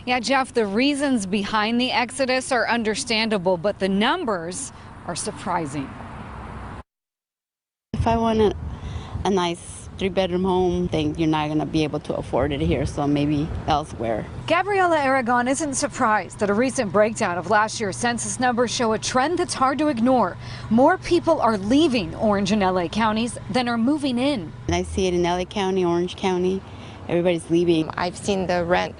Yeah, Jeff, the reasons behind the exodus are understandable, but the numbers are surprising. If I want a nice 3-bedroom home, then you're not going to be able to afford it here, so maybe elsewhere. Gabriela Aragon isn't surprised that a recent breakdown of last year's census numbers show a trend that's hard to ignore. More people are leaving Orange and LA counties than are moving in. And I see it in LA County, Orange County. Everybody's leaving. I've seen the rent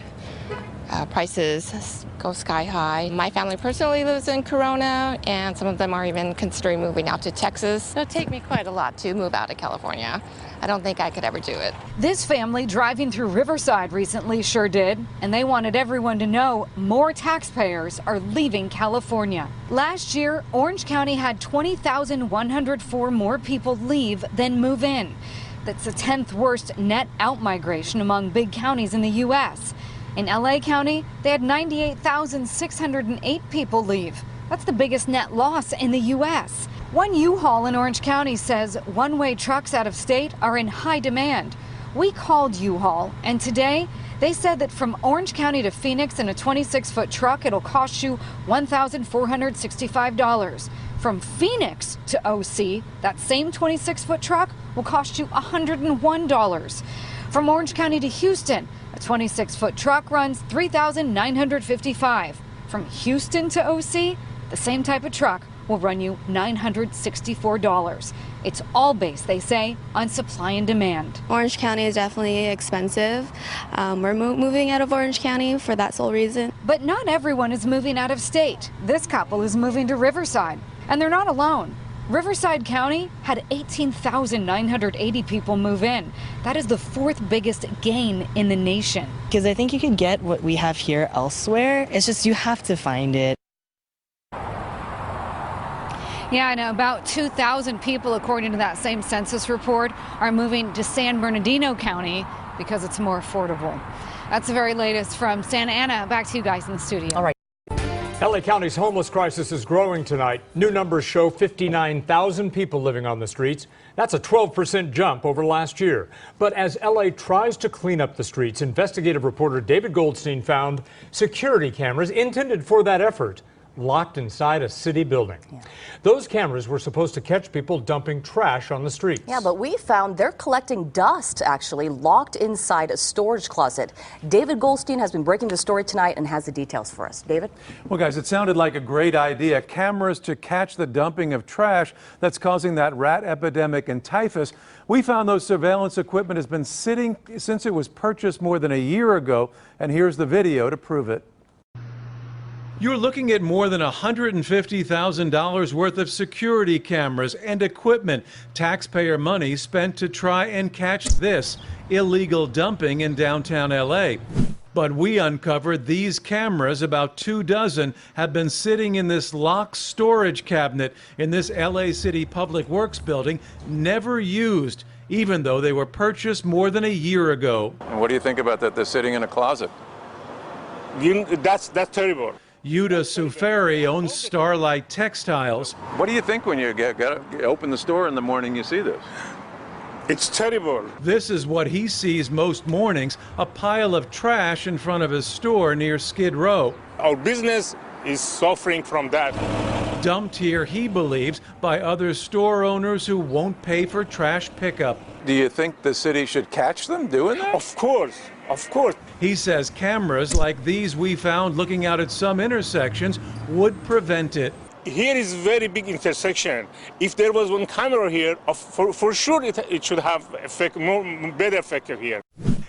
prices go sky high. My family personally lives in Corona, and some of them are even considering moving out to Texas. It'll take me quite a lot to move out of California. I don't think I could ever do it. This family driving through Riverside recently sure did, and they wanted everyone to know more taxpayers are leaving California. Last year, Orange County had 20,104 more people leave than move in. That's the 10th worst net outmigration among big counties in the U.S. In LA County, they had 98,608 people leave. That's the biggest net loss in the U.S. One U-Haul in Orange County says one-way trucks out of state are in high demand. We called U-Haul, and today they said that from Orange County to Phoenix in a 26-foot truck, it'll cost you $1,465. From Phoenix to OC, that same 26-foot truck will cost you $101. From Orange County to Houston, a 26-foot truck runs $3,955. From Houston to OC, the same type of truck will run you $964. It's all based, they say, on supply and demand. Orange County is definitely expensive. We're moving out of Orange County for that sole reason. But not everyone is moving out of state. This couple is moving to Riverside, and they're not alone. Riverside County had 18,980 people move in. That is the 4th biggest gain in the nation. Because I think you can get what we have here elsewhere. It's just you have to find it. Yeah, I know about 2,000 people, according to that same census report, are moving to San Bernardino County because it's more affordable. That's the very latest from Santa Ana. Back to you guys in the studio. All right. LA County's homeless crisis is growing tonight. New numbers show 59,000 people living on the streets. That's a 12% jump over last year. But as LA tries to clean up the streets, investigative reporter David Goldstein found security cameras intended for that effort locked inside a city building. Those cameras were supposed to catch people dumping trash on the streets. Yeah, but we found they're collecting dust, actually, locked inside a storage closet. David Goldstein has been breaking the story tonight and has the details for us. David? Well, guys, it sounded like a great idea. Cameras to catch the dumping of trash that's causing that rat epidemic and typhus. We found those surveillance equipment has been sitting since it was purchased more than a year ago, and here's the video to prove it. You're looking at more than $150,000 worth of security cameras and equipment, taxpayer money spent to try and catch this illegal dumping in downtown LA. But we uncovered these cameras, about 24, have been sitting in this locked storage cabinet in this LA City Public Works building, never used, even though they were purchased more than a year ago. And what do you think about that? They're sitting in a closet. That's terrible. Yuda Suferi owns Starlight Textiles. What do you think when you open the store in the morning, you see this? It's terrible. This is what he sees most mornings, a pile of trash in front of his store near Skid Row. Our business is suffering from that. Dumped here, he believes, by other store owners who won't pay for trash pickup. Do you think the city should catch them doing that? Of course. Of course. He says cameras like these we found looking out at some intersections would prevent it. Here is a very big intersection. If there was one camera here, for sure it should have better effect here.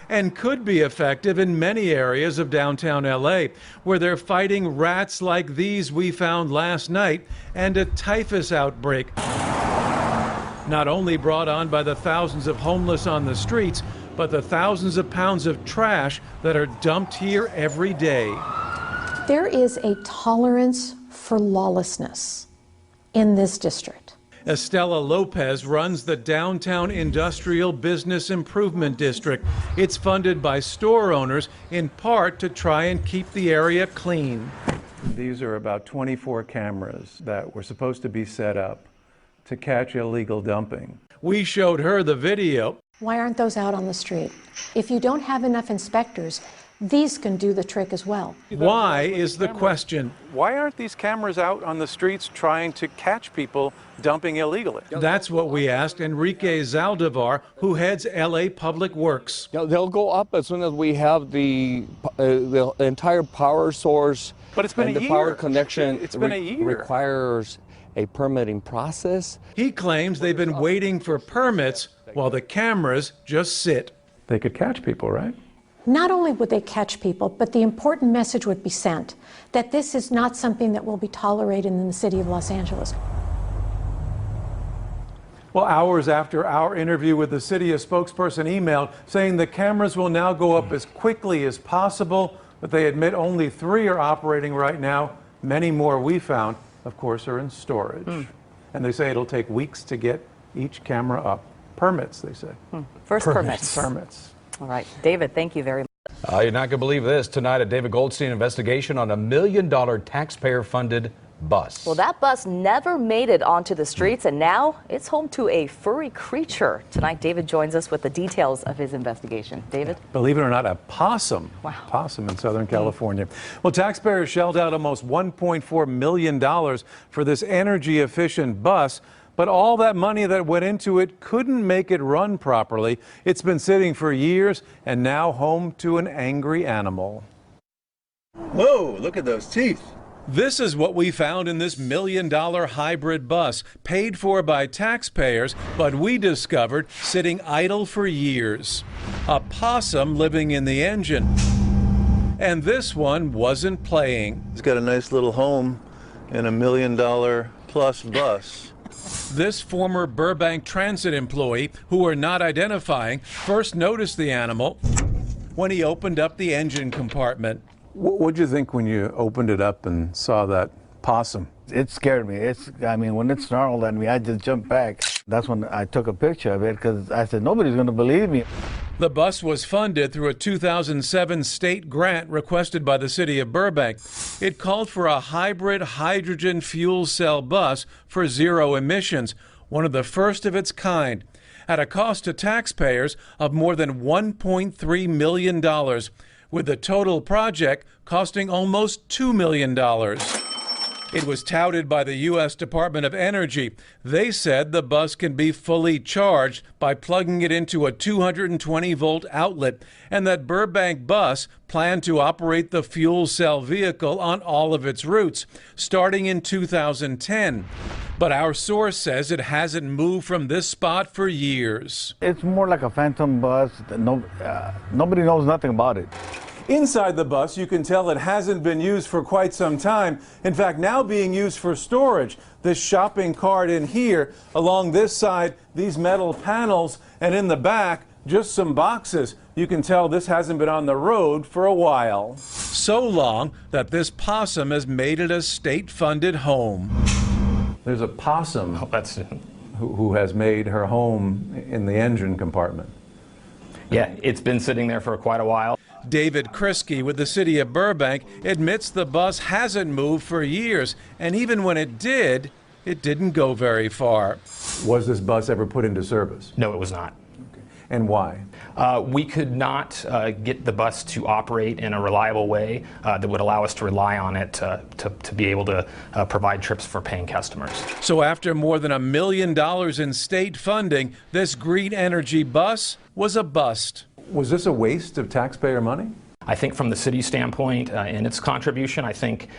And could be effective in many areas of downtown LA, where they're fighting rats like these we found last night and a typhus outbreak. Not only brought on by the thousands of homeless on the streets, but the thousands of pounds of trash that are dumped here every day. There is a tolerance for lawlessness in this district. Estela Lopez runs the Downtown Industrial Business Improvement District. It's funded by store owners, in part to try and keep the area clean. These are about 24 cameras that were supposed to be set up to catch illegal dumping. We showed her the video. Why aren't those out on the street? If you don't have enough inspectors, these can do the trick as well. Why is the question. Why aren't these cameras out on the streets trying to catch people dumping illegally? That's what we asked Enrique Zaldivar, who heads LA Public Works. They'll go up as soon as we have the entire power source. But it's been and a the year. power connection It's been a year. Requires a permitting process. He claims they've been waiting for permits while the cameras just sit. They could catch people, right? Not only would they catch people, but the important message would be sent that this is not something that will be tolerated in the city of Los Angeles. Well, hours after our interview with the city, a spokesperson emailed saying the cameras will now go up as quickly as possible, but they admit only 3 are operating right now. Many more we found, of course, are in storage. And they say it'll take weeks to get each camera up. Permits, they say. First permits. Permits. All right. David, thank you very much. You're not going to believe this. Tonight, a David Goldstein investigation on a $1 million taxpayer-funded bus. Well, that bus never made it onto the streets, and now it's home to a furry creature. Tonight, David joins us with the details of his investigation. David? Believe it or not, a possum. Wow. Possum in Southern California. Well, taxpayers shelled out almost $1.4 million for this energy-efficient bus. But all that money that went into it couldn't make it run properly. It's been sitting for years and now home to an angry animal. Whoa, look at those teeth. This is what we found in this $1 million hybrid bus, paid for by taxpayers, but we discovered sitting idle for years. A possum living in the engine. And this one wasn't playing. It's got a nice little home in a $1 million plus bus. This former Burbank Transit employee, who we're not identifying, first noticed the animal when he opened up the engine compartment. What'd you think when you opened it up and saw that possum? It scared me. When it snarled at me, I just jumped back. That's when I took a picture of it because I said, nobody's going to believe me. The bus was funded through a 2007 state grant requested by the city of Burbank. It called for a hybrid hydrogen fuel cell bus for zero emissions, one of the first of its kind, at a cost to taxpayers of more than $1.3 million, with the total project costing almost $2 million. It was touted by the U.S. Department of Energy. They said the bus can be fully charged by plugging it into a 220-volt outlet, and that Burbank Bus planned to operate the fuel cell vehicle on all of its routes, starting in 2010. But our source says it hasn't moved from this spot for years. It's more like a phantom bus. Nobody knows nothing about it. Inside the bus, you can tell it hasn't been used for quite some time. In fact, now being used for storage. This shopping cart in here, along this side, these metal panels, and in the back, just some boxes. You can tell this hasn't been on the road for a while. So long that this possum has made it a state-funded home. There's a possum who has made her home in the engine compartment. Yeah, it's been sitting there for quite a while. David Kriske with the city of Burbank admits the bus hasn't moved for years, and even when it did, it didn't go very far. Was this bus ever put into service? No, it was not. Okay. And why? We could not get the bus to operate in a reliable way that would allow us to rely on it to be able to provide trips for paying customers. So after more than $1 million in state funding, this green energy bus was a bust. Was this a waste of taxpayer money? I think from the city's standpoint in its contribution, I think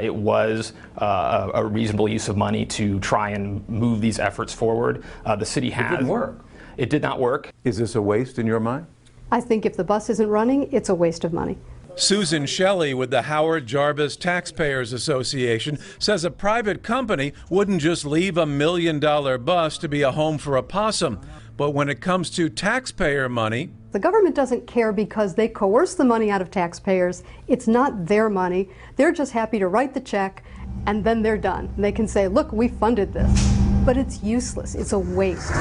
it was a reasonable use of money to try and move these efforts forward. The city has. It didn't work. It did not work. Is this a waste in your mind? I think if the bus isn't running, it's a waste of money. Susan Shelley with the Howard Jarvis Taxpayers Association says a private company wouldn't just leave $1 million bus to be a home for a possum. But when it comes to taxpayer money, the government doesn't care because they coerce the money out of taxpayers. It's not their money. They're just happy to write the check and then they're done. And they can say, look, we funded this. But it's useless. It's a waste.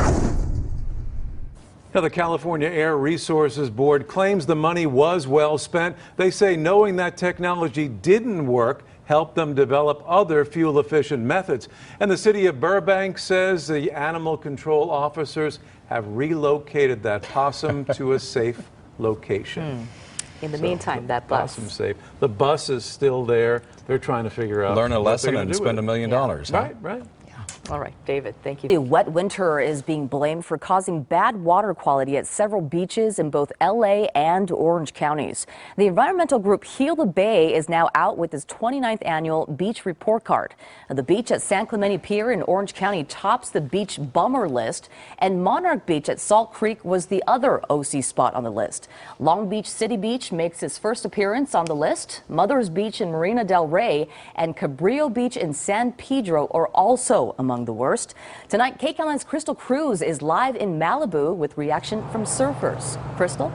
Now, the California Air Resources Board claims the money was well spent. They say knowing that technology didn't work help them develop other fuel-efficient methods. And the city of Burbank says the animal control officers have relocated that possum to a safe location. In the meantime, that bus. Possum safe. The bus is still there. They're trying to figure out. Learn a lesson and spend $1 million. Right, right. All right, David, thank you. A wet winter is being blamed for causing bad water quality at several beaches in both LA and Orange counties. The environmental group Heal the Bay is now out with its 29th annual beach report card. The beach at San Clemente Pier in Orange County tops the beach bummer list, and Monarch Beach at Salt Creek was the other OC spot on the list. Long Beach City Beach makes its first appearance on the list. Mother's Beach in Marina del Rey and Cabrillo Beach in San Pedro are also among the worst. Tonight, KCAL's Crystal Cruz is live in Malibu with reaction from surfers. Crystal?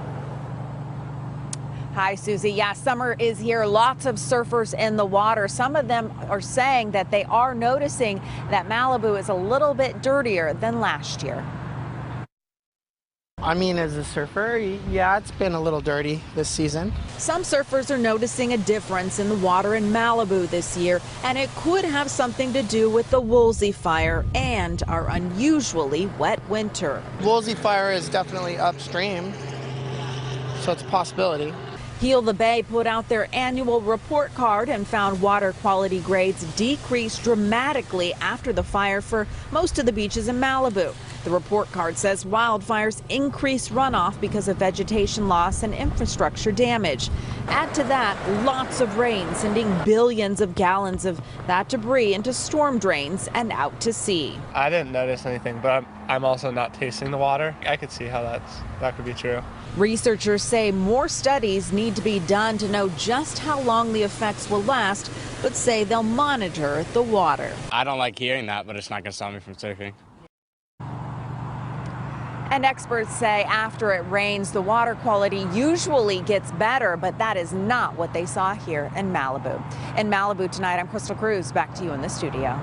Hi, Susie. Yeah, summer is here. Lots of surfers in the water. Some of them are saying that they are noticing that Malibu is a little bit dirtier than last year. I mean, as a surfer, yeah, it's been a little dirty this season. Some surfers are noticing a difference in the water in Malibu this year, and it could have something to do with the Woolsey fire and our unusually wet winter. Woolsey fire is definitely upstream, so it's a possibility. Heal the Bay put out their annual report card and found water quality grades decreased dramatically after the fire for most of the beaches in Malibu. The report card says wildfires increased runoff because of vegetation loss and infrastructure damage. Add to that lots of rain, sending billions of gallons of that debris into storm drains and out to sea. I didn't notice anything, but I'm also not tasting the water. I could see how that could be true. Researchers say more studies need to be done to know just how long the effects will last, but say they'll monitor the water. I don't like hearing that, but it's not going to stop me from surfing. And experts say after it rains, the water quality usually gets better, but that is not what they saw here in Malibu. In Malibu tonight, I'm Crystal Cruz. Back to you in the studio.